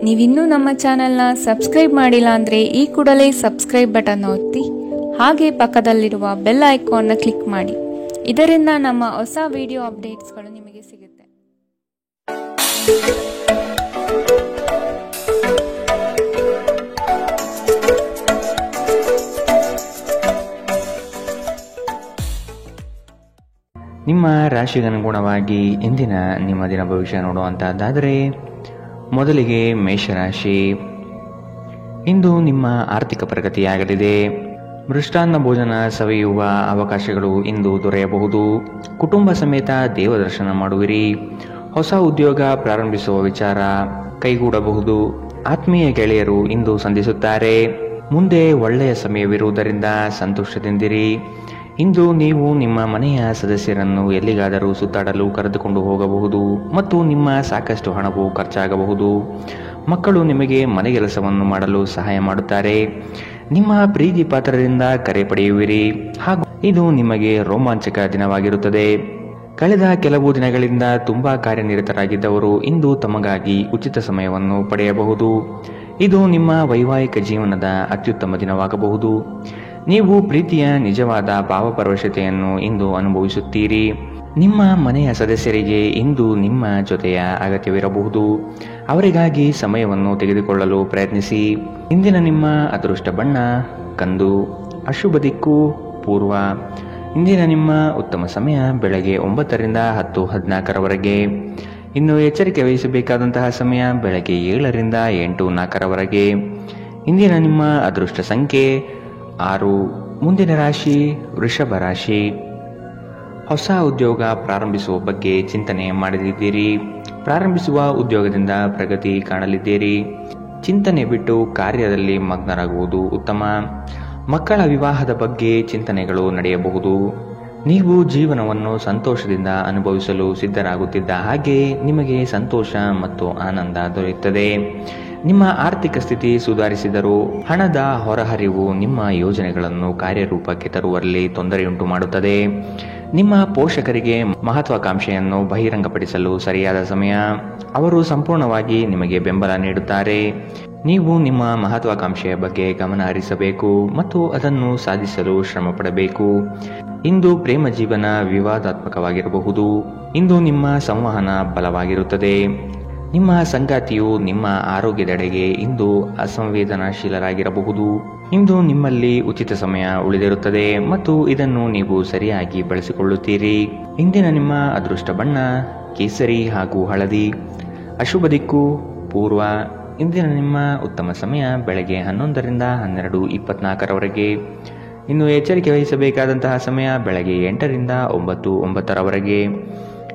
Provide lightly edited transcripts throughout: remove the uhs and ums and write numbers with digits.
ನೀವಿನ್ನೂ ನಮ್ಮ ಚಾನೆಲ್ನ ಸಬ್ಸ್ಕ್ರೈಬ್ ಮಾಡಿಲ್ಲ ಅಂದರೆ ಈ ಕೂಡಲೇ ಸಬ್ಸ್ಕ್ರೈಬ್ ಬಟನ್ ಒತ್ತಿ ಹಾಗೆ ಪಕ್ಕದಲ್ಲಿರುವ ಬೆಲ್ ಐಕಾನ್ನ ಕ್ಲಿಕ್ ಮಾಡಿ. ಇದರಿಂದ ನಮ್ಮ ಹೊಸ ವಿಡಿಯೋ ಅಪ್ಡೇಟ್ಸ್ಗಳು ನಿಮಗೆ ಸಿಗುತ್ತೆ. ನಿಮ್ಮ ರಾಶಿಗನುಗುಣವಾಗಿ ಇಂದಿನ ನಿಮ್ಮ ದಿನ ಭವಿಷ್ಯ ನೋಡುವಂತಹದ್ದಾದರೆ ಮೊದಲಿಗೆ ಮೇಷರಾಶಿ. ಇಂದು ನಿಮ್ಮ ಆರ್ಥಿಕ ಪ್ರಗತಿಯಾಗಲಿದೆ. ಮೃಷ್ಟಾನ್ನ ಭೋಜನ ಸವಿಯುವ ಅವಕಾಶಗಳು ಇಂದು ದೊರೆಯಬಹುದು. ಕುಟುಂಬ ಸಮೇತ ದೇವದರ್ಶನ ಮಾಡುವಿರಿ. ಹೊಸ ಉದ್ಯೋಗ ಪ್ರಾರಂಭಿಸುವ ವಿಚಾರ ಕೈಗೂಡಬಹುದು. ಆತ್ಮೀಯ ಗೆಳೆಯರು ಇಂದು ಸಂಧಿಸುತ್ತಾರೆ. ಮುಂದೆ ಒಳ್ಳೆಯ ಸಮಯವಿರುವುದರಿಂದ ಸಂತೋಷದಿಂದಿರಿ. ಇಂದು ನೀವು ನಿಮ್ಮ ಮನೆಯ ಸದಸ್ಯರನ್ನು ಎಲ್ಲಿಗಾದರೂ ಸುತ್ತಾಡಲು ಕರೆದುಕೊಂಡು ಹೋಗಬಹುದು ಮತ್ತು ನಿಮ್ಮ ಸಾಕಷ್ಟು ಹಣವು ಖರ್ಚಾಗಬಹುದು. ಮಕ್ಕಳು ನಿಮಗೆ ಮನೆಗೆಲಸವನ್ನು ಮಾಡಲು ಸಹಾಯ ಮಾಡುತ್ತಾರೆ. ನಿಮ್ಮ ಪ್ರೀತಿ ಪಾತ್ರರಿಂದ ಕರೆ ಪಡೆಯುವಿರಿ ಹಾಗೂ ಇದು ನಿಮಗೆ ರೋಮಾಂಚಕ ದಿನವಾಗಿರುತ್ತದೆ. ಕಳೆದ ಕೆಲವು ದಿನಗಳಿಂದ ತುಂಬಾ ಕಾರ್ಯನಿರತರಾಗಿದ್ದವರು ಇಂದು ತಮಗಾಗಿ ಉಚಿತ ಸಮಯವನ್ನು ಪಡೆಯಬಹುದು. ಇದು ನಿಮ್ಮ ವೈವಾಹಿಕ ಜೀವನದ ಅತ್ಯುತ್ತಮ ದಿನವಾಗಬಹುದು. ನೀವು ಪ್ರೀತಿಯ ನಿಜವಾದ ಭಾವಪರವಶತೆಯನ್ನು ಇಂದು ಅನುಭವಿಸುತ್ತೀರಿ. ನಿಮ್ಮ ಮನೆಯ ಸದಸ್ಯರಿಗೆ ಇಂದು ನಿಮ್ಮ ಜೊತೆಯ ಅಗತ್ಯವಿರಬಹುದು. ಅವರಿಗಾಗಿ ಸಮಯವನ್ನು ತೆಗೆದುಕೊಳ್ಳಲು ಪ್ರಯತ್ನಿಸಿ. ಇಂದಿನ ನಿಮ್ಮ ಅದೃಷ್ಟ ಬಣ್ಣ ಕಂದು. ಅಶುಭ ದಿಕ್ಕು ಪೂರ್ವ. ಇಂದಿನ ನಿಮ್ಮ ಉತ್ತಮ ಸಮಯ ಬೆಳಗ್ಗೆ 9ರಿಂದ 10:14ರವರೆಗೆ. ಇನ್ನು ಎಚ್ಚರಿಕೆ ವಹಿಸಬೇಕಾದಂತಹ ಸಮಯ ಬೆಳಗ್ಗೆ 7ರಿಂದ 8:04ರವರೆಗೆ. ಇಂದಿನ ನಿಮ್ಮ ಅದೃಷ್ಟ ಸಂಖ್ಯೆ 6. ಮುಂದಿನ ರಾಶಿ ವೃಷಭ ರಾಶಿ. ಹೊಸ ಉದ್ಯೋಗ ಪ್ರಾರಂಭಿಸುವ ಬಗ್ಗೆ ಚಿಂತನೆ ಮಾಡಲಿದ್ದೀರಿ. ಪ್ರಾರಂಭಿಸುವ ಉದ್ಯೋಗದಿಂದ ಪ್ರಗತಿ ಕಾಣಲಿದ್ದೀರಿ. ಚಿಂತನೆ ಬಿಟ್ಟು ಕಾರ್ಯದಲ್ಲಿ ಮಗ್ನರಾಗುವುದು ಉತ್ತಮ. ಮಕ್ಕಳ ವಿವಾಹದ ಬಗ್ಗೆ ಚಿಂತನೆಗಳು ನಡೆಯಬಹುದು. ನೀವು ಜೀವನವನ್ನು ಸಂತೋಷದಿಂದ ಅನುಭವಿಸಲು ಸಿದ್ಧರಾಗುತ್ತಿದ್ದ ಹಾಗೆ ನಿಮಗೆ ಸಂತೋಷ ಮತ್ತು ಆನಂದ ದೊರೆಯುತ್ತದೆ. ನಿಮ್ಮ ಆರ್ಥಿಕ ಸ್ಥಿತಿ ಸುಧಾರಿಸಿದರೂ ಹಣದ ಹೊರಹರಿವು ನಿಮ್ಮ ಯೋಜನೆಗಳನ್ನು ಕಾರ್ಯರೂಪಕ್ಕೆ ತರುವಲ್ಲಿ ತೊಂದರೆಯುಂಟು ಮಾಡುತ್ತದೆ. ನಿಮ್ಮ ಪೋಷಕರಿಗೆ ಮಹತ್ವಾಕಾಂಕ್ಷೆಯನ್ನು ಬಹಿರಂಗಪಡಿಸಲು ಸರಿಯಾದ ಸಮಯ. ಅವರು ಸಂಪೂರ್ಣವಾಗಿ ನಿಮಗೆ ಬೆಂಬಲ ನೀಡುತ್ತಾರೆ. ನೀವು ನಿಮ್ಮ ಮಹತ್ವಾಕಾಂಕ್ಷೆಯ ಬಗ್ಗೆ ಗಮನ ಹರಿಸಬೇಕು ಮತ್ತು ಅದನ್ನು ಸಾಧಿಸಲು ಶ್ರಮ ಪಡಬೇಕು. ಇಂದು ಪ್ರೇಮ ಜೀವನ ವಿವಾದಾತ್ಮಕವಾಗಿರಬಹುದು. ಇಂದು ನಿಮ್ಮ ಸಂವಹನ ಬಲವಾಗಿರುತ್ತದೆ. ನಿಮ್ಮ ಸಂಗಾತಿಯು ನಿಮ್ಮ ಆರೋಗ್ಯದೆಡೆಗೆ ಇಂದು ಅಸಂವೇದನಾಶೀಲರಾಗಿರಬಹುದು. ಇಂದು ನಿಮ್ಮಲ್ಲಿ ಉಚಿತ ಸಮಯ ಉಳಿದಿರುತ್ತದೆ ಮತ್ತು ಇದನ್ನು ನೀವು ಸರಿಯಾಗಿ ಬಳಸಿಕೊಳ್ಳುತ್ತೀರಿ. ಇಂದಿನ ನಿಮ್ಮ ಅದೃಷ್ಟ ಬಣ್ಣ ಕೇಸರಿ ಹಾಗೂ ಹಳದಿ. ಅಶುಭ ದಿಕ್ಕು ಪೂರ್ವ. ಇಂದಿನ ನಿಮ್ಮ ಉತ್ತಮ ಸಮಯ ಬೆಳಗ್ಗೆ 11ರಿಂದ 12:24ರವರೆಗೆ. ಇನ್ನು ಎಚ್ಚರಿಕೆ ವಹಿಸಬೇಕಾದಂತಹ ಸಮಯ ಬೆಳಗ್ಗೆ 8ರಿಂದ 9:09ರವರೆಗೆ.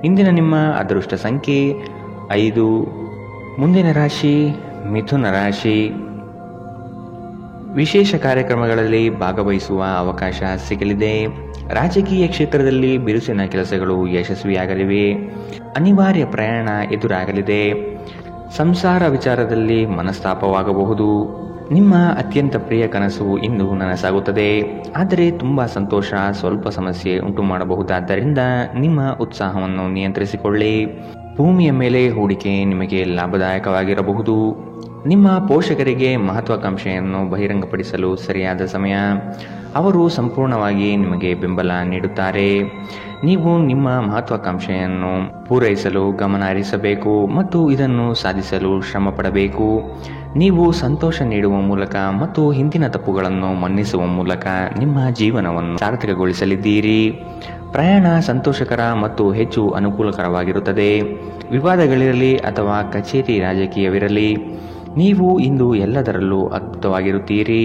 ಇಂದಿನ ನಿಮ್ಮ ಅದೃಷ್ಟ ಸಂಖ್ಯೆ 5. ಮುಂದಿನ ರಾಶಿ ಮಿಥುನ ರಾಶಿ. ವಿಶೇಷ ಕಾರ್ಯಕ್ರಮಗಳಲ್ಲಿ ಭಾಗವಹಿಸುವ ಅವಕಾಶ ಸಿಗಲಿದೆ. ರಾಜಕೀಯ ಕ್ಷೇತ್ರದಲ್ಲಿ ಬಿರುಸಿನ ಕೆಲಸಗಳು ಯಶಸ್ವಿಯಾಗಲಿವೆ. ಅನಿವಾರ್ಯ ಪ್ರಯಾಣ ಎದುರಾಗಲಿದೆ. ಸಂಸಾರ ವಿಚಾರದಲ್ಲಿ ಮನಸ್ತಾಪವಾಗಬಹುದು. ನಿಮ್ಮ ಅತ್ಯಂತ ಪ್ರಿಯ ಕನಸು ಇಂದು ನನಸಾಗುತ್ತದೆ. ಆದರೆ ತುಂಬ ಸಂತೋಷ ಸ್ವಲ್ಪ ಸಮಸ್ಯೆ ಉಂಟು ಮಾಡಬಹುದಾದ್ದರಿಂದ ನಿಮ್ಮ ಉತ್ಸಾಹವನ್ನು ನಿಯಂತ್ರಿಸಿಕೊಳ್ಳಿ. ಭೂಮಿಯ ಮೇಲೆ ಹೂಡಿಕೆ ನಿಮಗೆ ಲಾಭದಾಯಕವಾಗಿರಬಹುದು. ನಿಮ್ಮ ಪೋಷಕರಿಗೆ ಮಹತ್ವಾಕಾಂಕ್ಷೆಯನ್ನು ಬಹಿರಂಗಪಡಿಸಲು ಸರಿಯಾದ ಸಮಯ. ಅವರು ಸಂಪೂರ್ಣವಾಗಿ ನಿಮಗೆ ಬೆಂಬಲ ನೀಡುತ್ತಾರೆ. ನೀವು ನಿಮ್ಮ ಮಹತ್ವಾಕಾಂಕ್ಷೆಯನ್ನು ಪೂರೈಸಲು ಗಮನ ಹರಿಸಬೇಕು ಮತ್ತು ಇದನ್ನು ಸಾಧಿಸಲು ಶ್ರಮ ಪಡಬೇಕು. ನೀವು ಸಂತೋಷ ನೀಡುವ ಮೂಲಕ ಮತ್ತು ಹಿಂದಿನ ತಪ್ಪುಗಳನ್ನು ಮನ್ನಿಸುವ ಮೂಲಕ ನಿಮ್ಮ ಜೀವನವನ್ನು ಸಾರ್ಥಕಗೊಳಿಸಲಿದ್ದೀರಿ. ಪ್ರಯಾಣ ಸಂತೋಷಕರ ಮತ್ತು ಹೆಚ್ಚು ಅನುಕೂಲಕರವಾಗಿರುತ್ತದೆ. ವಿವಾದಗಳಿರಲಿ ಅಥವಾ ಕಚೇರಿ ರಾಜಕೀಯವಿರಲಿ, ನೀವು ಇಂದು ಎಲ್ಲದರಲ್ಲೂ ಅದ್ಭುತವಾಗಿರುತ್ತೀರಿ.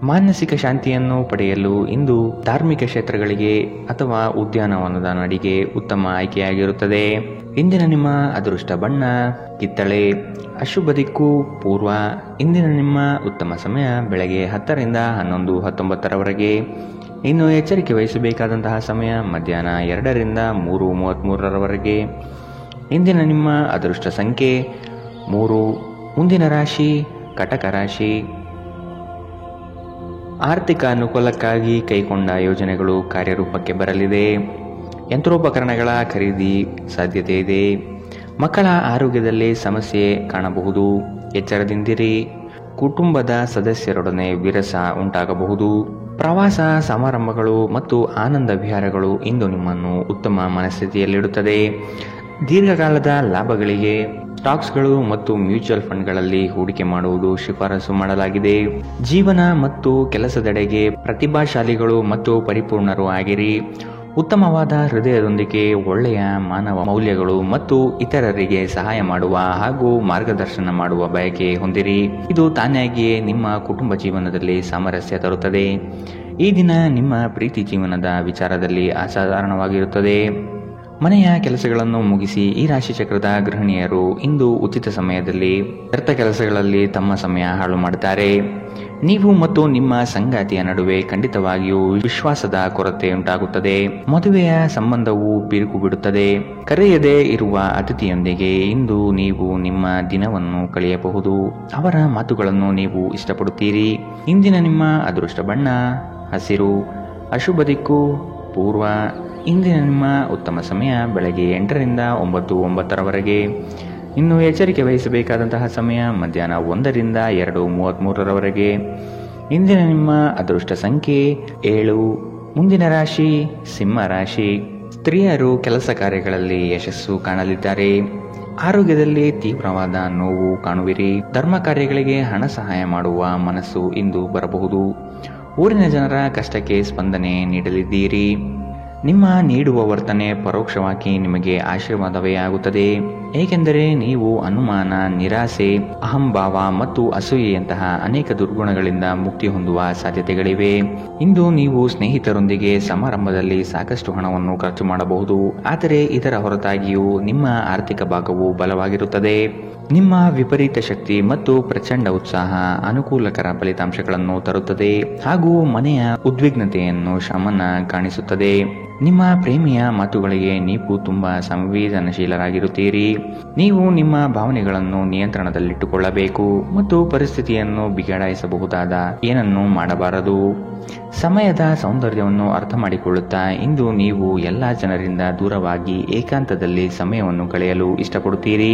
ಮಾನಸಿಕ ಶಾಂತಿಯನ್ನು ಪಡೆಯಲು ಇಂದು ಧಾರ್ಮಿಕ ಕ್ಷೇತ್ರಗಳಿಗೆ ಅಥವಾ ಉದ್ಯಾನವನದ ನಡಿಗೆ ಉತ್ತಮ ಆಯ್ಕೆಯಾಗಿರುತ್ತದೆ. ಇಂದಿನ ನಿಮ್ಮ ಅದೃಷ್ಟ ಬಣ್ಣ ಕಿತ್ತಳೆ. ಅಶುಭ ದಿಕ್ಕು ಪೂರ್ವ. ಇಂದಿನ ನಿಮ್ಮ ಉತ್ತಮ ಸಮಯ ಬೆಳಗ್ಗೆ 10ರಿಂದ 11:19ರವರೆಗೆ. ಇನ್ನು ಎಚ್ಚರಿಕೆ ವಹಿಸಬೇಕಾದಂತಹ ಸಮಯ ಮಧ್ಯಾಹ್ನ 2ರಿಂದ 3:33ರವರೆಗೆ. ಇಂದಿನ ನಿಮ್ಮ ಅದೃಷ್ಟ ಸಂಖ್ಯೆ 3. ಮುಂದಿನ ರಾಶಿ ಕಟಕ ರಾಶಿ. ಆರ್ಥಿಕ ಅನುಕೂಲಕ್ಕಾಗಿ ಕೈಗೊಂಡ ಯೋಜನೆಗಳು ಕಾರ್ಯರೂಪಕ್ಕೆ ಬರಲಿದೆ. ಯಂತ್ರೋಪಕರಣಗಳ ಖರೀದಿ ಸಾಧ್ಯತೆ ಇದೆ. ಮಕ್ಕಳ ಆರೋಗ್ಯದಲ್ಲಿ ಸಮಸ್ಯೆ ಕಾಣಬಹುದು, ಎಚ್ಚರದಿಂದಿರಿ. ಕುಟುಂಬದ ಸದಸ್ಯರೊಡನೆ ವಿರಸ ಉಂಟಾಗಬಹುದು. ಪ್ರವಾಸ ಸಮಾರಂಭಗಳು ಮತ್ತು ಆನಂದ ವಿಹಾರಗಳು ಇಂದು ನಿಮ್ಮನ್ನು ಉತ್ತಮ ಮನಸ್ಥಿತಿಯಲ್ಲಿಡುತ್ತದೆ. ದೀರ್ಘಕಾಲದ ಲಾಭಗಳಿಗೆ ಸ್ಟಾಕ್ಸ್ಗಳು ಮತ್ತು ಮ್ಯೂಚುವಲ್ ಫಂಡ್ಗಳಲ್ಲಿ ಹೂಡಿಕೆ ಮಾಡುವುದು ಶಿಫಾರಸು ಮಾಡಲಾಗಿದೆ. ಜೀವನ ಮತ್ತು ಕೆಲಸದೆಡೆಗೆ ಪ್ರತಿಭಾಶಾಲಿಗಳು ಮತ್ತು ಪರಿಪೂರ್ಣರು ಆಗಿರಿ. ಉತ್ತಮವಾದ ಹೃದಯದೊಂದಿಗೆ ಒಳ್ಳೆಯ ಮಾನವ ಮೌಲ್ಯಗಳು ಮತ್ತು ಇತರರಿಗೆ ಸಹಾಯ ಮಾಡುವ ಹಾಗೂ ಮಾರ್ಗದರ್ಶನ ಮಾಡುವ ಬಯಕೆ ಹೊಂದಿರಿ. ಇದು ತಾನಾಗಿಯೇ ನಿಮ್ಮ ಕುಟುಂಬ ಜೀವನದಲ್ಲಿ ಸಾಮರಸ್ಯ ತರುತ್ತದೆ. ಈ ದಿನ ನಿಮ್ಮ ಪ್ರೀತಿ ಜೀವನದ ವಿಚಾರದಲ್ಲಿ ಅಸಾಧಾರಣವಾಗಿರುತ್ತದೆ. ಮನೆಯ ಕೆಲಸಗಳನ್ನು ಮುಗಿಸಿ ಈ ರಾಶಿ ಚಕ್ರದ ಗೃಹಿಣಿಯರು ಇಂದು ಉಚಿತ ಸಮಯದಲ್ಲಿ ವ್ಯರ್ಥ ಕೆಲಸಗಳಲ್ಲಿ ತಮ್ಮ ಸಮಯ ಹಾಳು ಮಾಡುತ್ತಾರೆ. ನೀವು ಮತ್ತು ನಿಮ್ಮ ಸಂಗಾತಿಯ ನಡುವೆ ಖಂಡಿತವಾಗಿಯೂ ವಿಶ್ವಾಸದ ಕೊರತೆ ಉಂಟಾಗುತ್ತದೆ. ಮದುವೆಯ ಸಂಬಂಧವು ಬಿರುಕು ಬಿಡುತ್ತದೆ. ಕರೆಯದೇ ಇರುವ ಅತಿಥಿಯೊಂದಿಗೆ ಇಂದು ನೀವು ನಿಮ್ಮ ದಿನವನ್ನು ಕಳೆಯಬಹುದು. ಅವರ ಮಾತುಗಳನ್ನು ನೀವು ಇಷ್ಟಪಡುತ್ತೀರಿ. ಇಂದಿನ ನಿಮ್ಮ ಅದೃಷ್ಟ ಬಣ್ಣ ಹಸಿರು. ಅಶುಭ ದಿಕ್ಕು ಪೂರ್ವ. ಇಂದಿನ ನಿಮ್ಮ ಉತ್ತಮ ಸಮಯ ಬೆಳಗ್ಗೆ 8 ರಿಂದ 9:09 ಇನ್ನು ಎಚ್ಚರಿಕೆ ವಹಿಸಬೇಕಾದಂತಹ ಸಮಯ ಮಧ್ಯಾಹ್ನ 1 ರಿಂದ 2:33 ಇಂದಿನ ನಿಮ್ಮ ಅದೃಷ್ಟ ಸಂಖ್ಯೆ 7. ಮುಂದಿನ ರಾಶಿ ಸಿಂಹ ರಾಶಿ. ಸ್ತ್ರೀಯರು ಕೆಲಸ ಕಾರ್ಯಗಳಲ್ಲಿ ಯಶಸ್ಸು ಕಾಣಲಿದ್ದಾರೆ. ಆರೋಗ್ಯದಲ್ಲಿ ತೀವ್ರವಾದ ನೋವು ಕಾಣುವಿರಿ. ಧರ್ಮ ಕಾರ್ಯಗಳಿಗೆ ಹಣ ಸಹಾಯ ಮಾಡುವ ಮನಸ್ಸು ಇಂದು ಬರಬಹುದು. ಊರಿನ ಜನರ ಕಷ್ಟಕ್ಕೆ ಸ್ಪಂದನೆ ನೀಡಲಿದ್ದೀರಿ. ನಿಮ್ಮ ನೀಡುವ ವರ್ತನೆ ಪರೋಕ್ಷವಾಗಿ ನಿಮಗೆ ಆಶೀರ್ವಾದವೇ ಆಗುತ್ತದೆ. ಏಕೆಂದರೆ ನೀವು ಅನುಮಾನ, ನಿರಾಸೆ, ಅಹಂಭಾವ ಮತ್ತು ಅಸೂಯೆಯಂತಹ ಅನೇಕ ದುರ್ಗುಣಗಳಿಂದ ಮುಕ್ತಿ ಹೊಂದುವ ಸಾಧ್ಯತೆಗಳಿವೆ. ಇಂದು ನೀವು ಸ್ನೇಹಿತರೊಂದಿಗೆ ಸಮಾರಂಭದಲ್ಲಿ ಸಾಕಷ್ಟು ಹಣವನ್ನು ಖರ್ಚು ಮಾಡಬಹುದು. ಆದರೆ ಇದರ ಹೊರತಾಗಿಯೂ ನಿಮ್ಮ ಆರ್ಥಿಕ ಭಾಗವು ಬಲವಾಗಿರುತ್ತದೆ. ನಿಮ್ಮ ವಿಪರೀತ ಶಕ್ತಿ ಮತ್ತು ಪ್ರಚಂಡ ಉತ್ಸಾಹ ಅನುಕೂಲಕರ ಫಲಿತಾಂಶಗಳನ್ನು ತರುತ್ತದೆ ಹಾಗೂ ಮನೆಯ ಉದ್ವಿಗ್ನತೆಯನ್ನು ಶಮನ ಕಾಣಿಸುತ್ತದೆ. ನಿಮ್ಮ ಪ್ರೇಮಿಯ ಮಾತುಗಳಿಗೆ ನೀವು ತುಂಬಾ ಸಂವೇದನಶೀಲರಾಗಿರುತ್ತೀರಿ. ನೀವು ನಿಮ್ಮ ಭಾವನೆಗಳನ್ನು ನಿಯಂತ್ರಣದಲ್ಲಿಟ್ಟುಕೊಳ್ಳಬೇಕು ಮತ್ತು ಪರಿಸ್ಥಿತಿಯನ್ನು ಬಿಗಡಾಯಿಸಬಹುದಾದ ಏನನ್ನೂ ಮಾಡಬಾರದು. ಸಮಯದ ಸೌಂದರ್ಯವನ್ನು ಅರ್ಥ ಮಾಡಿಕೊಳ್ಳುತ್ತಾ ಇಂದು ನೀವು ಎಲ್ಲ ಜನರಿಂದ ದೂರವಾಗಿ ಏಕಾಂತದಲ್ಲಿ ಸಮಯವನ್ನು ಕಳೆಯಲು ಇಷ್ಟಪಡುತ್ತೀರಿ.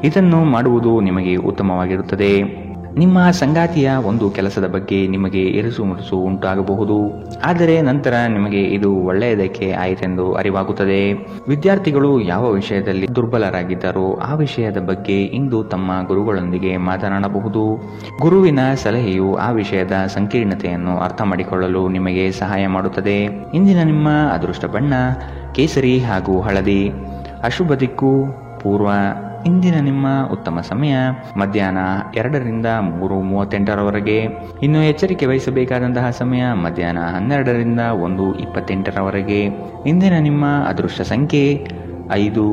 ಇದನ್ನು ಮಾಡುವುದು ನಿಮಗೆ ಉತ್ತಮವಾಗಿರುತ್ತದೆ. ನಿಮ್ಮ ಸಂಗಾತಿಯ ಒಂದು ಕೆಲಸದ ಬಗ್ಗೆ ನಿಮಗೆ ಇರುಸು ಮುರುಸು ಉಂಟಾಗಬಹುದು. ಆದರೆ ನಂತರ ನಿಮಗೆ ಇದು ಒಳ್ಳೆಯದಕ್ಕೆ ಆಯಿತೆಂದು ಅರಿವಾಗುತ್ತದೆ. ವಿದ್ಯಾರ್ಥಿಗಳು ಯಾವ ವಿಷಯದಲ್ಲಿ ದುರ್ಬಲರಾಗಿದ್ದಾರೋ ಆ ವಿಷಯದ ಬಗ್ಗೆ ಇಂದು ತಮ್ಮ ಗುರುಗಳೊಂದಿಗೆ ಮಾತನಾಡಬಹುದು. ಗುರುವಿನ ಸಲಹೆಯು ಆ ವಿಷಯದ ಸಂಕೀರ್ಣತೆಯನ್ನು ಅರ್ಥ ಮಾಡಿಕೊಳ್ಳಲು ನಿಮಗೆ ಸಹಾಯ ಮಾಡುತ್ತದೆ. ಇಂದಿನ ನಿಮ್ಮ ಅದೃಷ್ಟ ಬಣ್ಣ ಕೇಸರಿ ಹಾಗೂ ಹಳದಿ. ಅಶುಭ ದಿಕ್ಕು ಪೂರ್ವ. ಇಂದಿನ ನಿಮ್ಮ ಉತ್ತಮ ಸಮಯ ಮಧ್ಯಾಹ್ನ 2 ರಿಂದ 3:38 ಇನ್ನು ಎಚ್ಚರಿಕೆ ವಹಿಸಬೇಕಾದಂತಹ ಸಮಯ ಮಧ್ಯಾಹ್ನ 12 ರಿಂದ 1:28 ಇಂದಿನ ನಿಮ್ಮ ಅದೃಷ್ಟ ಸಂಖ್ಯೆ 5.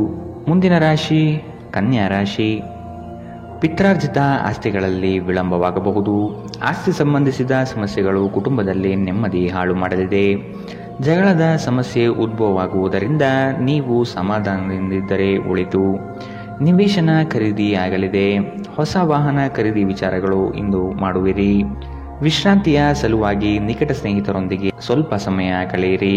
ಮುಂದಿನ ರಾಶಿ ಕನ್ಯಾ ರಾಶಿ. ಪಿತ್ರಾರ್ಜಿತ ಆಸ್ತಿಗಳಲ್ಲಿ ವಿಳಂಬವಾಗಬಹುದು. ಆಸ್ತಿ ಸಂಬಂಧಿಸಿದ ಸಮಸ್ಯೆಗಳು ಕುಟುಂಬದಲ್ಲಿ ನೆಮ್ಮದಿ ಹಾಳು ಮಾಡಲಿದೆ. ಜಗಳದ ಸಮಸ್ಯೆ ಉದ್ಭವವಾಗುವುದರಿಂದ ನೀವು ಸಮಾಧಾನದಿಂದಿದ್ದರೆ ಒಳಿತು. ನಿವೇಶನ ಖರೀದಿ ಆಗಲಿದೆ. ಹೊಸ ವಾಹನ ಖರೀದಿ ವಿಚಾರಗಳು ಇಂದು ಮಾಡುವಿರಿ. ವಿಶ್ರಾಂತಿಯ ಸಲುವಾಗಿ ನಿಕಟ ಸ್ನೇಹಿತರೊಂದಿಗೆ ಸ್ವಲ್ಪ ಸಮಯ ಕಳೆಯಿರಿ.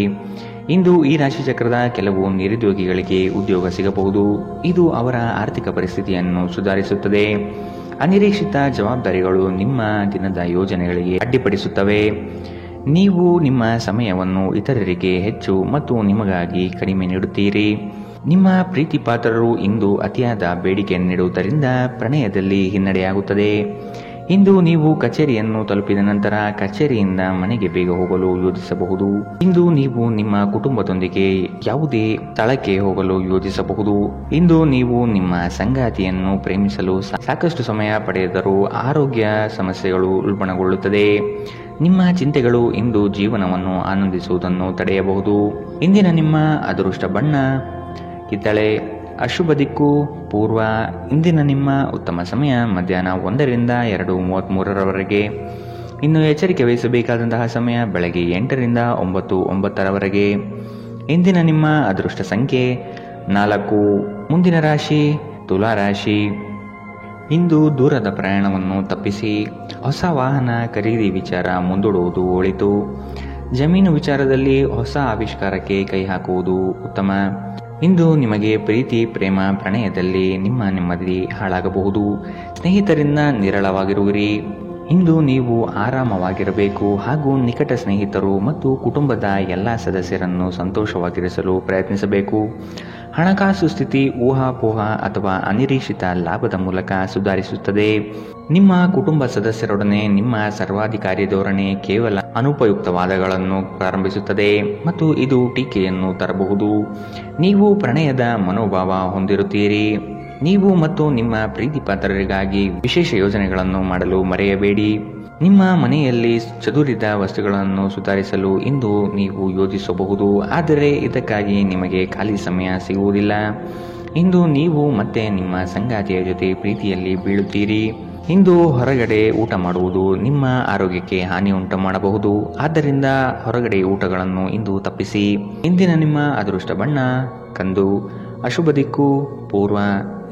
ಇಂದು ಈ ರಾಶಿ ಚಕ್ರದ ಕೆಲವು ನಿರುದ್ಯೋಗಿಗಳಿಗೆ ಉದ್ಯೋಗ ಸಿಗಬಹುದು. ಇದು ಅವರ ಆರ್ಥಿಕ ಪರಿಸ್ಥಿತಿಯನ್ನು ಸುಧಾರಿಸುತ್ತದೆ. ಅನಿರೀಕ್ಷಿತ ಜವಾಬ್ದಾರಿಗಳು ನಿಮ್ಮ ದಿನದ ಯೋಜನೆಗಳಿಗೆ ಅಡ್ಡಿಪಡಿಸುತ್ತವೆ. ನೀವು ನಿಮ್ಮ ಸಮಯವನ್ನು ಇತರರಿಗೆ ಹೆಚ್ಚು ಮತ್ತು ನಿಮಗಾಗಿ ಕಡಿಮೆ ನೀಡುತ್ತೀರಿ. ನಿಮ್ಮ ಪ್ರೀತಿ ಪಾತ್ರರು ಇಂದು ಅತಿಯಾದ ಬೇಡಿಕೆ ನೀಡುವುದರಿಂದ ಪ್ರಣಯದಲ್ಲಿ ಹಿನ್ನಡೆಯಾಗುತ್ತದೆ. ಇಂದು ನೀವು ಕಚೇರಿಯನ್ನು ತಲುಪಿದ ನಂತರ ಕಚೇರಿಯಿಂದ ಮನೆಗೆ ಬೇಗ ಹೋಗಲು ಯೋಜಿಸಬಹುದು. ಇಂದು ನೀವು ನಿಮ್ಮ ಕುಟುಂಬದೊಂದಿಗೆ ಯಾವುದೇ ಸ್ಥಳಕ್ಕೆ ಹೋಗಲು ಯೋಜಿಸಬಹುದು. ಇಂದು ನೀವು ನಿಮ್ಮ ಸಂಗಾತಿಯನ್ನು ಪ್ರೇಮಿಸಲು ಸಾಕಷ್ಟು ಸಮಯ ಪಡೆದರೂ ಆರೋಗ್ಯ ಸಮಸ್ಯೆಗಳು ಉಲ್ಬಣಗೊಳ್ಳುತ್ತದೆ. ನಿಮ್ಮ ಚಿಂತೆಗಳು ಇಂದು ಜೀವನವನ್ನು ಆನಂದಿಸುವುದನ್ನು ತಡೆಯಬಹುದು. ಇಂದಿನ ನಿಮ್ಮ ಅದೃಷ್ಟ ಬಣ್ಣ ಕಿತ್ತಳೆ. ಅಶುಭ ದಿಕ್ಕು ಪೂರ್ವ. ಇಂದಿನ ನಿಮ್ಮ ಉತ್ತಮ ಸಮಯ ಮಧ್ಯಾಹ್ನ 1 ರಿಂದ 2:33 ಇನ್ನು ಎಚ್ಚರಿಕೆ ವಹಿಸಬೇಕಾದಂತಹ ಸಮಯ ಬೆಳಗ್ಗೆ 8 ರಿಂದ 9:09 ಇಂದಿನ ನಿಮ್ಮ ಅದೃಷ್ಟ ಸಂಖ್ಯೆ 4. ಮುಂದಿನ ರಾಶಿ ತುಲಾ ರಾಶಿ. ಇಂದು ದೂರದ ಪ್ರಯಾಣವನ್ನು ತಪ್ಪಿಸಿ. ಹೊಸ ವಾಹನ ಖರೀದಿ ವಿಚಾರ ಮುಂದೂಡುವುದು ಒಳಿತು. ಜಮೀನು ವಿಚಾರದಲ್ಲಿ ಹೊಸ ಆವಿಷ್ಕಾರಕ್ಕೆ ಕೈ ಹಾಕುವುದು ಉತ್ತಮ. ಇಂದು ನಿಮಗೆ ಪ್ರೀತಿ ಪ್ರೇಮ ಪ್ರಣಯದಲ್ಲಿ ನಿಮ್ಮ ನೆಮ್ಮದಿ ಹಾಳಾಗಬಹುದು. ಸ್ನೇಹಿತರಿಂದ ನಿರಳವಾಗಿರುವಿರಿ. ಇಂದು ನೀವು ಆರಾಮವಾಗಿರಬೇಕು ಹಾಗೂ ನಿಕಟ ಸ್ನೇಹಿತರು ಮತ್ತು ಕುಟುಂಬದ ಎಲ್ಲ ಸದಸ್ಯರನ್ನು ಸಂತೋಷವಾಗಿರಿಸಲು ಪ್ರಯತ್ನಿಸಬೇಕು. ಹಣಕಾಸು ಸ್ಥಿತಿ ಊಹಾಪೋಹ ಅಥವಾ ಅನಿರೀಕ್ಷಿತ ಲಾಭದ ಮೂಲಕ ಸುಧಾರಿಸುತ್ತದೆ. ನಿಮ್ಮ ಕುಟುಂಬ ಸದಸ್ಯರೊಡನೆ ನಿಮ್ಮ ಸರ್ವಾಧಿಕಾರಿ ಧೋರಣೆ ಕೇವಲ ಅನುಪಯುಕ್ತ ವಾದಗಳನ್ನು ಪ್ರಾರಂಭಿಸುತ್ತದೆ ಮತ್ತು ಇದು ಟೀಕೆಯನ್ನು ತರಬಹುದು. ನೀವು ಪ್ರಣಯದ ಮನೋಭಾವ ಹೊಂದಿರುತ್ತೀರಿ. ನೀವು ಮತ್ತು ನಿಮ್ಮ ಪ್ರೀತಿ ಪಾತ್ರರಿಗಾಗಿ ವಿಶೇಷ ಯೋಜನೆಗಳನ್ನು ಮಾಡಲು ಮರೆಯಬೇಡಿ. ನಿಮ್ಮ ಮನೆಯಲ್ಲಿ ಚದುರಿದ ವಸ್ತುಗಳನ್ನು ಸುಧಾರಿಸಲು ಇಂದು ನೀವು ಯೋಜಿಸಬಹುದು, ಆದರೆ ಇದಕ್ಕಾಗಿ ನಿಮಗೆ ಖಾಲಿ ಸಮಯ ಸಿಗುವುದಿಲ್ಲ. ಇಂದು ನೀವು ಮತ್ತೆ ನಿಮ್ಮ ಸಂಗಾತಿಯ ಜೊತೆ ಪ್ರೀತಿಯಲ್ಲಿ ಬೀಳುತ್ತೀರಿ. ಇಂದು ಹೊರಗಡೆ ಊಟ ಮಾಡುವುದು ನಿಮ್ಮ ಆರೋಗ್ಯಕ್ಕೆ ಹಾನಿ ಉಂಟು ಮಾಡಬಹುದು, ಆದ್ದರಿಂದ ಹೊರಗಡೆ ಊಟಗಳನ್ನು ಇಂದು ತಪ್ಪಿಸಿ. ಇಂದಿನ ನಿಮ್ಮ ಅದೃಷ್ಟ ಬಣ್ಣ ಕಂದು. ಅಶುಭ ದಿಕ್ಕು ಪೂರ್ವ.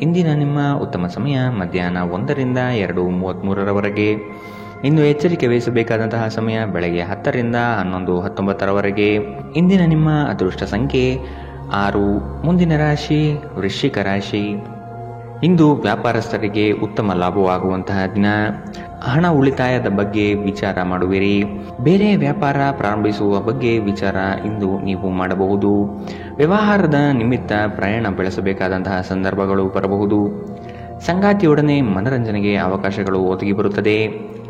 ಇಂದಿನ ನಿಮ್ಮ ಉತ್ತಮ ಸಮಯ ಮಧ್ಯಾಹ್ನ 1ರಿಂದ 2:33 ಇನ್ನು ಎಚ್ಚರಿಕೆ ವಹಿಸಬೇಕಾದಂತಹ ಸಮಯ ಬೆಳಗ್ಗೆ 10ರಿಂದ 11:19 ಇಂದಿನ ನಿಮ್ಮ ಅದೃಷ್ಟ ಸಂಖ್ಯೆ 6. ಮುಂದಿನ ರಾಶಿ ವೃಶ್ಚಿಕ ರಾಶಿ. ಇಂದು ವ್ಯಾಪಾರಸ್ಥರಿಗೆ ಉತ್ತಮ ಲಾಭವಾಗುವಂತಹ ದಿನ. ಹಣ ಉಳಿತಾಯದ ಬಗ್ಗೆ ವಿಚಾರ ಮಾಡುವಿರಿ. ಬೇರೆ ವ್ಯಾಪಾರ ಪ್ರಾರಂಭಿಸುವ ಬಗ್ಗೆ ವಿಚಾರ ಇಂದು ನೀವು ಮಾಡಬಹುದು. ವ್ಯವಹಾರದ ನಿಮಿತ್ತ ಪ್ರಯಾಣ ಬೆಳೆಸಬೇಕಾದಂತಹ ಸಂದರ್ಭಗಳು ಬರಬಹುದು. ಸಂಗಾತಿಯೊಡನೆ ಮನರಂಜನೆಗೆ ಅವಕಾಶಗಳು ಒದಗಿ ಬರುತ್ತದೆ.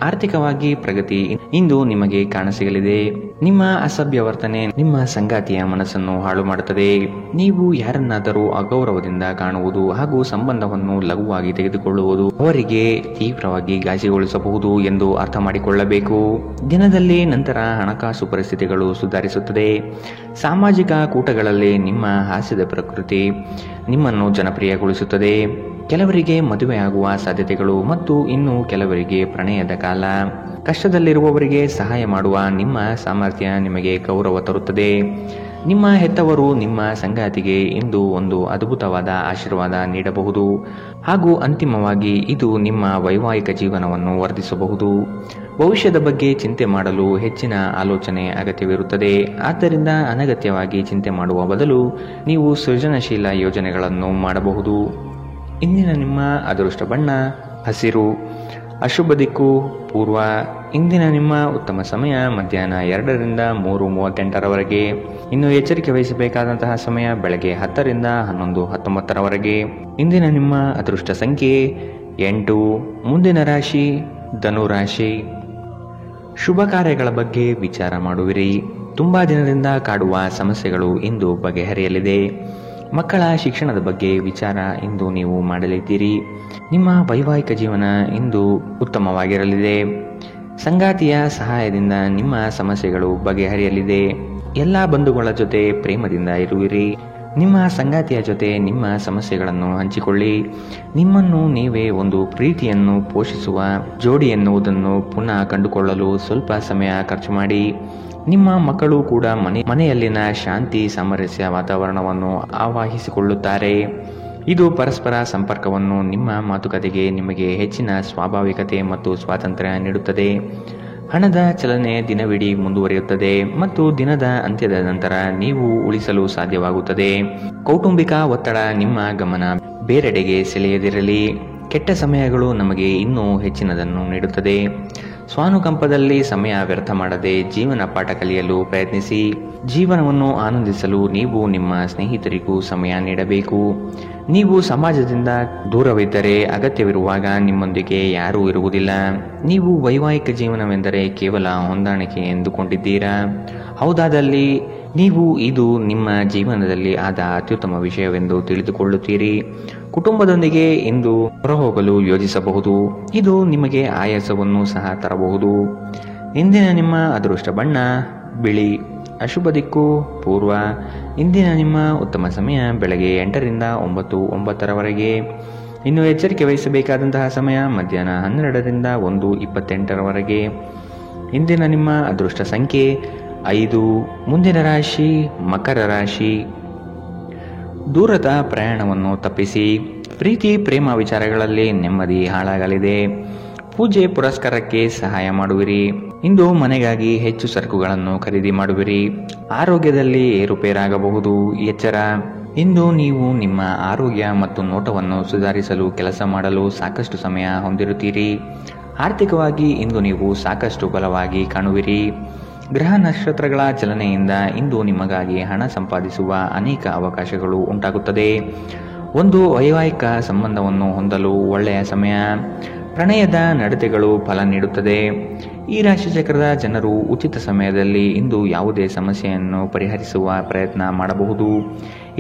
ಆರ್ಥಿಕವಾಗಿ ಪ್ರಗತಿ ಇಂದು ನಿಮಗೆ ಕಾಣಸಿಗಲಿದೆ. ನಿಮ್ಮ ಅಸಭ್ಯ ವರ್ತನೆ ನಿಮ್ಮ ಸಂಗಾತಿಯ ಮನಸ್ಸನ್ನು ಹಾಳು ಮಾಡುತ್ತದೆ. ನೀವು ಯಾರನ್ನಾದರೂ ಅಗೌರವದಿಂದ ಕಾಣುವುದು ಹಾಗೂ ಸಂಬಂಧವನ್ನು ಲಘುವಾಗಿ ತೆಗೆದುಕೊಳ್ಳುವುದು ಅವರಿಗೆ ತೀವ್ರವಾಗಿ ಗಾಯಗೊಳಿಸಬಹುದು ಎಂದು ಅರ್ಥ ಮಾಡಿಕೊಳ್ಳಬೇಕು. ದಿನದಲ್ಲಿ ನಂತರ ಹಣಕಾಸು ಪರಿಸ್ಥಿತಿಗಳು ಸುಧಾರಿಸುತ್ತದೆ. ಸಾಮಾಜಿಕ ಕೂಟಗಳಲ್ಲಿ ನಿಮ್ಮ ಹಾಸ್ಯದ ಪ್ರಕೃತಿ ನಿಮ್ಮನ್ನು ಜನಪ್ರಿಯಗೊಳಿಸುತ್ತದೆ. ಕೆಲವರಿಗೆ ಮದುವೆಯಾಗುವ ಸಾಧ್ಯತೆಗಳು ಮತ್ತು ಇನ್ನು ಕೆಲವರಿಗೆ ಪ್ರಣಯದ ಕಾಲ. ಕಷ್ಟದಲ್ಲಿರುವವರಿಗೆ ಸಹಾಯ ಮಾಡುವ ನಿಮ್ಮ ಸಾಮರ್ಥ್ಯ ನಿಮಗೆ ಗೌರವ ತರುತ್ತದೆ. ನಿಮ್ಮ ಹೆತ್ತವರು ನಿಮ್ಮ ಸಂಗಾತಿಗೆ ಇಂದು ಒಂದು ಅದ್ಭುತವಾದ ಆಶೀರ್ವಾದ ನೀಡಬಹುದು ಹಾಗೂ ಅಂತಿಮವಾಗಿ ಇದು ನಿಮ್ಮ ವೈವಾಹಿಕ ಜೀವನವನ್ನು ವರ್ಧಿಸಬಹುದು. ಭವಿಷ್ಯದ ಬಗ್ಗೆ ಚಿಂತೆ ಮಾಡಲು ಹೆಚ್ಚಿನ ಆಲೋಚನೆ ಅಗತ್ಯವಿರುತ್ತದೆ. ಆದ್ದರಿಂದ ಅನಗತ್ಯವಾಗಿ ಚಿಂತೆ ಮಾಡುವ ಬದಲು ನೀವು ಸೃಜನಶೀಲ ಯೋಜನೆಗಳನ್ನು ಮಾಡಬಹುದು. ಇಂದಿನ ನಿಮ್ಮ ಅದೃಷ್ಟ ಬಣ್ಣ ಹಸಿರು. ಅಶುಭ ದಿಕ್ಕು ಪೂರ್ವ. ಇಂದಿನ ನಿಮ್ಮ ಉತ್ತಮ ಸಮಯ ಮಧ್ಯಾಹ್ನ 2ರಿಂದ 3:38 ಇನ್ನು ಎಚ್ಚರಿಕೆ ವಹಿಸಬೇಕಾದಂತಹ ಸಮಯ ಬೆಳಗ್ಗೆ 10ರಿಂದ 11:19 ಇಂದಿನ ನಿಮ್ಮ ಅದೃಷ್ಟ ಸಂಖ್ಯೆ 8. ಮುಂದಿನ ರಾಶಿ ಧನು ರಾಶಿ. ಶುಭ ಕಾರ್ಯಗಳ ಬಗ್ಗೆ ವಿಚಾರ ಮಾಡುವಿರಿ. ತುಂಬಾ ದಿನದಿಂದ ಕಾಡುವ ಸಮಸ್ಯೆಗಳು ಇಂದು ಬಗೆಹರಿಯಲಿದೆ. ಮಕ್ಕಳ ಶಿಕ್ಷಣದ ಬಗ್ಗೆ ವಿಚಾರ ಇಂದು ನೀವು ಮಾಡಲಿದ್ದೀರಿ. ನಿಮ್ಮ ವೈವಾಹಿಕ ಜೀವನ ಇಂದು ಉತ್ತಮವಾಗಿರಲಿದೆ. ಸಂಗಾತಿಯ ಸಹಾಯದಿಂದ ನಿಮ್ಮ ಸಮಸ್ಯೆಗಳು ಬಗೆಹರಿಯಲಿದೆ. ಎಲ್ಲ ಬಂಧುಗಳ ಜೊತೆ ಪ್ರೇಮದಿಂದ ಇರುವಿರಿ. ನಿಮ್ಮ ಸಂಗಾತಿಯ ಜೊತೆ ನಿಮ್ಮ ಸಮಸ್ಯೆಗಳನ್ನು ಹಂಚಿಕೊಳ್ಳಿ. ನಿಮ್ಮನ್ನು ನೀವೇ ಒಂದು ಪ್ರೀತಿಯನ್ನು ಪೋಷಿಸುವ ಜೋಡಿ ಎನ್ನುವುದನ್ನು ಪುನಃ ಕಂಡುಕೊಳ್ಳಲು ಸ್ವಲ್ಪ ಸಮಯ ಖರ್ಚು ಮಾಡಿ. ನಿಮ್ಮ ಮಕ್ಕಳು ಕೂಡ ಮನೆಯಲ್ಲಿನ ಶಾಂತಿ ಸಾಮರಸ್ಯ ವಾತಾವರಣವನ್ನು ಆವಾಹಿಸಿಕೊಳ್ಳುತ್ತಾರೆ. ಇದು ಪರಸ್ಪರ ಸಂಪರ್ಕವನ್ನು ನಿಮ್ಮ ಮಾತುಕತೆಗೆ ನಿಮಗೆ ಹೆಚ್ಚಿನ ಸ್ವಾಭಾವಿಕತೆ ಮತ್ತು ಸ್ವಾತಂತ್ರ್ಯ ನೀಡುತ್ತದೆ. ಹಣದ ಚಲನೆ ದಿನವಿಡೀ ಮುಂದುವರಿಯುತ್ತದೆ ಮತ್ತು ದಿನದ ಅಂತ್ಯದ ನಂತರ ನೀವು ಉಳಿಸಲು ಸಾಧ್ಯವಾಗುತ್ತದೆ. ಕೌಟುಂಬಿಕ ಒತ್ತಡ ನಿಮ್ಮ ಗಮನ ಬೇರೆಡೆಗೆ ಸೆಳೆಯದಿರಲಿ. ಕೆಟ್ಟ ಸಮಯಗಳು ನಮಗೆ ಇನ್ನೂ ಹೆಚ್ಚಿನದನ್ನು ನೀಡುತ್ತದೆ. ಸ್ವಾನುಕಂಪದಲ್ಲಿ ಸಮಯ ವ್ಯರ್ಥ ಮಾಡದೆ ಜೀವನ ಪಾಠ ಕಲಿಯಲು ಪ್ರಯತ್ನಿಸಿ. ಜೀವನವನ್ನು ಆನಂದಿಸಲು ನೀವು ನಿಮ್ಮ ಸ್ನೇಹಿತರಿಗೂ ಸಮಯ ನೀಡಬೇಕು. ನೀವು ಸಮಾಜದಿಂದ ದೂರವಿದ್ದರೆ ಅಗತ್ಯವಿರುವಾಗ ನಿಮ್ಮೊಂದಿಗೆ ಯಾರೂ ಇರುವುದಿಲ್ಲ. ನೀವು ವೈವಾಹಿಕ ಜೀವನವೆಂದರೆ ಕೇವಲ ಹೊಂದಾಣಿಕೆ ಎಂದುಕೊಂಡಿದ್ದೀರಾ? ಹೌದಾದಲ್ಲಿ ನೀವು ಇದು ನಿಮ್ಮ ಜೀವನದಲ್ಲಿ ಆದ ಅತ್ಯುತ್ತಮ ವಿಷಯವೆಂದು ತಿಳಿದುಕೊಳ್ಳುತ್ತೀರಿ. ಕುಟುಂಬದೊಂದಿಗೆ ಇಂದು ಹೊರಹೋಗಲು ಯೋಜಿಸಬಹುದು. ಇದು ನಿಮಗೆ ಆಯಾಸವನ್ನು ಸಹ ತರಬಹುದು. ಇಂದಿನ ನಿಮ್ಮ ಅದೃಷ್ಟ ಬಣ್ಣ ಬಿಳಿ. ಅಶುಭ ದಿಕ್ಕು ಪೂರ್ವ. ಇಂದಿನ ನಿಮ್ಮ ಉತ್ತಮ ಸಮಯ ಬೆಳಗ್ಗೆ 8ರಿಂದ 9:09 ಇನ್ನು ಎಚ್ಚರಿಕೆ ವಹಿಸಬೇಕಾದಂತಹ ಸಮಯ ಮಧ್ಯಾಹ್ನ 12ರಿಂದ 1:28 ಇಂದಿನ ನಿಮ್ಮ ಅದೃಷ್ಟ ಸಂಖ್ಯೆ 5. ಮುಂದಿನ ರಾಶಿ ಮಕರ ರಾಶಿ. ದೂರದ ಪ್ರಯಾಣವನ್ನು ತಪ್ಪಿಸಿ. ಪ್ರೀತಿ ಪ್ರೇಮ ವಿಚಾರಗಳಲ್ಲಿ ನೆಮ್ಮದಿ ಹಾಳಾಗಲಿದೆ. ಪೂಜೆ ಪುರಸ್ಕಾರಕ್ಕೆ ಸಹಾಯ ಮಾಡುವಿರಿ. ಇಂದು ಮನೆಗಾಗಿ ಹೆಚ್ಚು ಸರಕುಗಳನ್ನು ಖರೀದಿ ಮಾಡುವಿರಿ. ಆರೋಗ್ಯದಲ್ಲಿ ಏರುಪೇರಾಗಬಹುದು. ಎಚ್ಚರ. ಇಂದು ನೀವು ನಿಮ್ಮ ಆರೋಗ್ಯ ಮತ್ತು ನೋಟವನ್ನು ಸುಧಾರಿಸಲು ಕೆಲಸ ಮಾಡಲು ಸಾಕಷ್ಟು ಸಮಯ ಹೊಂದಿರುತ್ತೀರಿ. ಆರ್ಥಿಕವಾಗಿ ಇಂದು ನೀವು ಸಾಕಷ್ಟು ಬಲವಾಗಿ ಕಾಣುವಿರಿ. ಗ್ರಹ ನಕ್ಷತ್ರಗಳ ಚಲನೆಯಿಂದ ಇಂದು ನಿಮಗಾಗಿ ಹಣ ಸಂಪಾದಿಸುವ ಅನೇಕ ಅವಕಾಶಗಳು ಉಂಟಾಗುತ್ತದೆ. ಒಂದು ವೈವಾಹಿಕ ಸಂಬಂಧವನ್ನು ಹೊಂದಲು ಒಳ್ಳೆಯ ಸಮಯ. ಪ್ರಣಯದ ನಡತೆಗಳು ಫಲ ನೀಡುತ್ತದೆ. ಈ ರಾಶಿಚಕ್ರದ ಜನರು ಉಚಿತ ಸಮಯದಲ್ಲಿ ಇಂದು ಯಾವುದೇ ಸಮಸ್ಯೆಯನ್ನು ಪರಿಹರಿಸುವ ಪ್ರಯತ್ನ ಮಾಡಬಹುದು.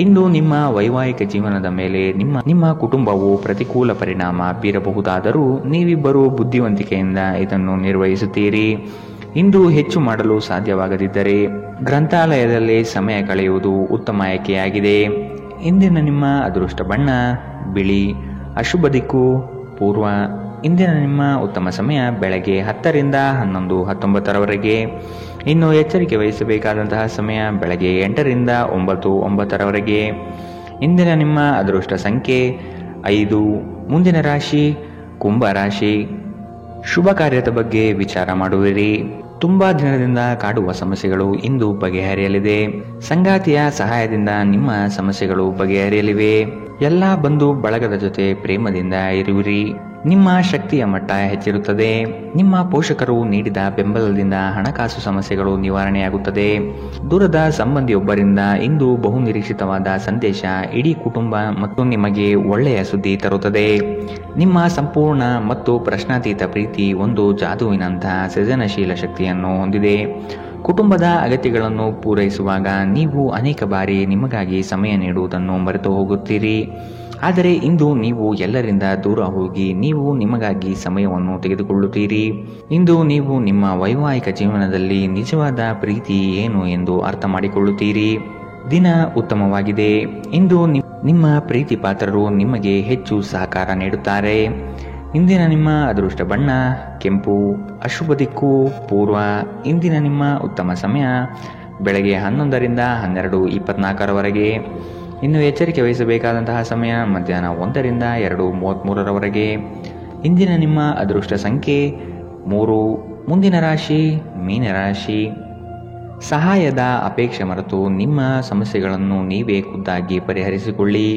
ಇಂದು ನಿಮ್ಮ ವೈವಾಹಿಕ ಜೀವನದ ಮೇಲೆ ನಿಮ್ಮ ಕುಟುಂಬವು ಪ್ರತಿಕೂಲ ಪರಿಣಾಮ ಬೀರಬಹುದಾದರೂ ನೀವಿಬ್ಬರು ಬುದ್ಧಿವಂತಿಕೆಯಿಂದ ಇದನ್ನು ನಿರ್ವಹಿಸುತ್ತೀರಿ. ಇಂದು ಹೆಚ್ಚು ಮಾಡಲು ಸಾಧ್ಯವಾಗದಿದ್ದರೆ ಗ್ರಂಥಾಲಯದಲ್ಲಿ ಸಮಯ ಕಳೆಯುವುದು ಉತ್ತಮ ಆಯ್ಕೆಯಾಗಿದೆ. ಇಂದಿನ ನಿಮ್ಮ ಅದೃಷ್ಟ ಬಣ್ಣ ಬಿಳಿ. ಅಶುಭ ದಿಕ್ಕು ಪೂರ್ವ. ಇಂದಿನ ನಿಮ್ಮ ಉತ್ತಮ ಸಮಯ ಬೆಳಗ್ಗೆ 10 ರಿಂದ 11, 19ರವರೆಗೆ. ಇನ್ನು ಎಚ್ಚರಿಕೆ ವಹಿಸಬೇಕಾದಂತಹ ಸಮಯ ಬೆಳಗ್ಗೆ 8 ರಿಂದ 9, 9ರವರೆಗೆ. ಇಂದಿನ ನಿಮ್ಮ ಅದೃಷ್ಟ ಸಂಖ್ಯೆ 5. ಮುಂದಿನ ರಾಶಿ ಕುಂಭ ರಾಶಿ. ಶುಭ ಕಾರ್ಯದ ಬಗ್ಗೆ ವಿಚಾರ ಮಾಡುವಿರಿ. ತುಂಬಾ ದಿನದಿಂದ ಕಾಡುವ ಸಮಸ್ಯೆಗಳು ಇಂದು ಬಗೆಹರಿಯಲಿದೆ. ಸಂಗಾತಿಯ ಸಹಾಯದಿಂದ ನಿಮ್ಮ ಸಮಸ್ಯೆಗಳು ಬಗೆಹರಿಯಲಿವೆ. ಎಲ್ಲ ಬಂಧು ಬಳಗದ ಜೊತೆ ಪ್ರೇಮದಿಂದ ಇರುವಿರಿ. ನಿಮ್ಮ ಶಕ್ತಿಯ ಮಟ್ಟ ಹೆಚ್ಚಿರುತ್ತದೆ. ನಿಮ್ಮ ಪೋಷಕರು ನೀಡಿದ ಬೆಂಬಲದಿಂದ ಹಣಕಾಸು ಸಮಸ್ಯೆಗಳು ನಿವಾರಣೆಯಾಗುತ್ತದೆ. ದೂರದ ಸಂಬಂಧಿಯೊಬ್ಬರಿಂದ ಇಂದು ಬಹುನಿರೀಕ್ಷಿತವಾದ ಸಂದೇಶ ಇಡೀ ಕುಟುಂಬ ಮತ್ತು ನಿಮಗೆ ಒಳ್ಳೆಯ ಸುದ್ದಿ ತರುತ್ತದೆ. ನಿಮ್ಮ ಸಂಪೂರ್ಣ ಮತ್ತು ಪ್ರಶ್ನಾತೀತ ಪ್ರೀತಿ ಒಂದು ಜಾದುವಿನಂತಹ ಸೃಜನಶೀಲ ಶಕ್ತಿಯನ್ನು ಹೊಂದಿದೆ. ಕುಟುಂಬದ ಅಗತ್ಯಗಳನ್ನು ಪೂರೈಸುವಾಗ ನೀವು ಅನೇಕ ಬಾರಿ ನಿಮಗಾಗಿ ಸಮಯ ನೀಡುವುದನ್ನು ಮರೆತು ಹೋಗುತ್ತೀರಿ. ಆದರೆ ಇಂದು ನೀವು ಎಲ್ಲರಿಂದ ದೂರ ಹೋಗಿ ನೀವು ನಿಮಗಾಗಿ ಸಮಯವನ್ನು ತೆಗೆದುಕೊಳ್ಳುತ್ತೀರಿ. ಇಂದು ನೀವು ನಿಮ್ಮ ವೈವಾಹಿಕ ಜೀವನದಲ್ಲಿ ನಿಜವಾದ ಪ್ರೀತಿ ಏನು ಎಂದು ಅರ್ಥ ಮಾಡಿಕೊಳ್ಳುತ್ತೀರಿ. ದಿನ ಉತ್ತಮವಾಗಿದೆ. ಇಂದು ನಿಮ್ಮ ಪ್ರೀತಿ ಪಾತ್ರರು ನಿಮಗೆ ಹೆಚ್ಚು ಸಹಕಾರ ನೀಡುತ್ತಾರೆ. ಇಂದಿನ ನಿಮ್ಮ ಅದೃಷ್ಟ ಬಣ್ಣ ಕೆಂಪು. ಅಶುಭ ದಿಕ್ಕು ಪೂರ್ವ. ಇಂದಿನ ನಿಮ್ಮ ಉತ್ತಮ ಸಮಯ ಬೆಳಗ್ಗೆ 11 ರಿಂದ 12, 24ರವರೆಗೆ. ಇನ್ನು ಎಚ್ಚರಿಕೆ ವಹಿಸಬೇಕಾದಂತಹ ಸಮಯ ಮಧ್ಯಾಹ್ನ 1 ರಿಂದ 2:33ರವರೆಗೆ. ಇಂದಿನ ನಿಮ್ಮ ಅದೃಷ್ಟ ಸಂಖ್ಯೆ 3. ಮುಂದಿನ ರಾಶಿ ಮೀನರಾಶಿ. ಸಹಾಯದ ಅಪೇಕ್ಷೆ ಮರೆತು ನಿಮ್ಮ ಸಮಸ್ಯೆಗಳನ್ನು ನೀವೇ ಖುದ್ದಾಗಿ ಪರಿಹರಿಸಿಕೊಳ್ಳಿ.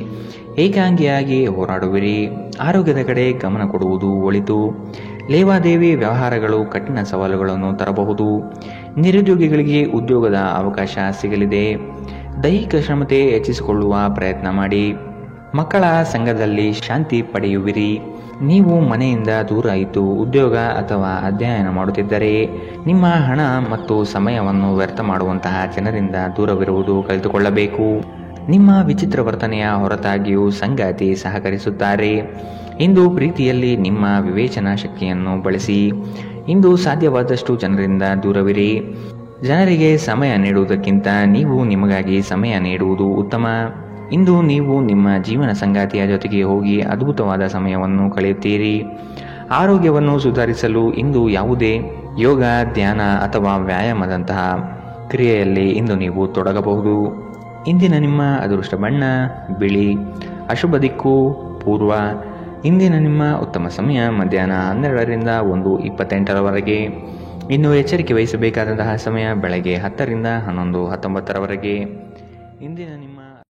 ಏಕಾಂಗಿಯಾಗಿ ಹೋರಾಡುವಿರಿ. ಆರೋಗ್ಯದ ಕಡೆ ಗಮನ ಕೊಡುವುದು ಒಳಿತು. ಲೇವಾದೇವಿ ವ್ಯವಹಾರಗಳು ಕಠಿಣ ಸವಾಲುಗಳನ್ನು ತರಬಹುದು. ನಿರುದ್ಯೋಗಿಗಳಿಗೆ ಉದ್ಯೋಗದ ಅವಕಾಶ ಸಿಗಲಿದೆ. ದೈಹಿಕ ಶ್ರಮತೆ ಹೆಚ್ಚಿಸಿಕೊಳ್ಳುವ ಪ್ರಯತ್ನ ಮಾಡಿ. ಮಕ್ಕಳ ಸಂಘದಲ್ಲಿ ಶಾಂತಿ ಪಡೆಯುವಿರಿ. ನೀವು ಮನೆಯಿಂದ ದೂರ ಇದ್ದು ಉದ್ಯೋಗ ಅಥವಾ ಅಧ್ಯಯನ ಮಾಡುತ್ತಿದ್ದರೆ ನಿಮ್ಮ ಹಣ ಮತ್ತು ಸಮಯವನ್ನು ವ್ಯರ್ಥ ಮಾಡುವಂತಹ ಜನರಿಂದ ದೂರವಿರುವುದು ಕಲಿತುಕೊಳ್ಳಬೇಕು. ನಿಮ್ಮ ವಿಚಿತ್ರ ವರ್ತನೆಯ ಹೊರತಾಗಿಯೂ ಸಂಗಾತಿ ಸಹಕರಿಸುತ್ತಾರೆ. ಇಂದು ಪ್ರೀತಿಯಲ್ಲಿ ನಿಮ್ಮ ವಿವೇಚನಾ ಶಕ್ತಿಯನ್ನು ಬಳಸಿ. ಇಂದು ಸಾಧ್ಯವಾದಷ್ಟು ಜನರಿಂದ ದೂರವಿರಿ. ಜನರಿಗೆ ಸಮಯ ನೀಡುವುದಕ್ಕಿಂತ ನೀವು ನಿಮಗಾಗಿ ಸಮಯ ನೀಡುವುದು ಉತ್ತಮ. ಇಂದು ನೀವು ನಿಮ್ಮ ಜೀವನ ಸಂಗಾತಿಯ ಜೊತೆಗೆ ಹೋಗಿ ಅದ್ಭುತವಾದ ಸಮಯವನ್ನು ಕಳೆಯುತ್ತೀರಿ. ಆರೋಗ್ಯವನ್ನು ಸುಧಾರಿಸಲು ಇಂದು ಯಾವುದೇ ಯೋಗ, ಧ್ಯಾನ ಅಥವಾ ವ್ಯಾಯಾಮದಂತಹ ಕ್ರಿಯೆಯಲ್ಲಿ ಇಂದು ನೀವು ತೊಡಗಬಹುದು. ಇಂದಿನ ನಿಮ್ಮ ಅದೃಷ್ಟ ಬಣ್ಣ ಬಿಳಿ. ಅಶುಭ ದಿಕ್ಕು ಪೂರ್ವ. ಇಂದಿನ ನಿಮ್ಮ ಉತ್ತಮ ಸಮಯ ಮಧ್ಯಾಹ್ನ 12 ರಿಂದ 1:28ರವರೆಗೆ. ಇನ್ನು ಎಚ್ಚರಿಕೆ ವಹಿಸಬೇಕಾದಂತಹ ಸಮಯ ಬೆಳಗ್ಗೆ 10 ರಿಂದ 11, 19ರವರೆಗೆ. ಇಂದಿನ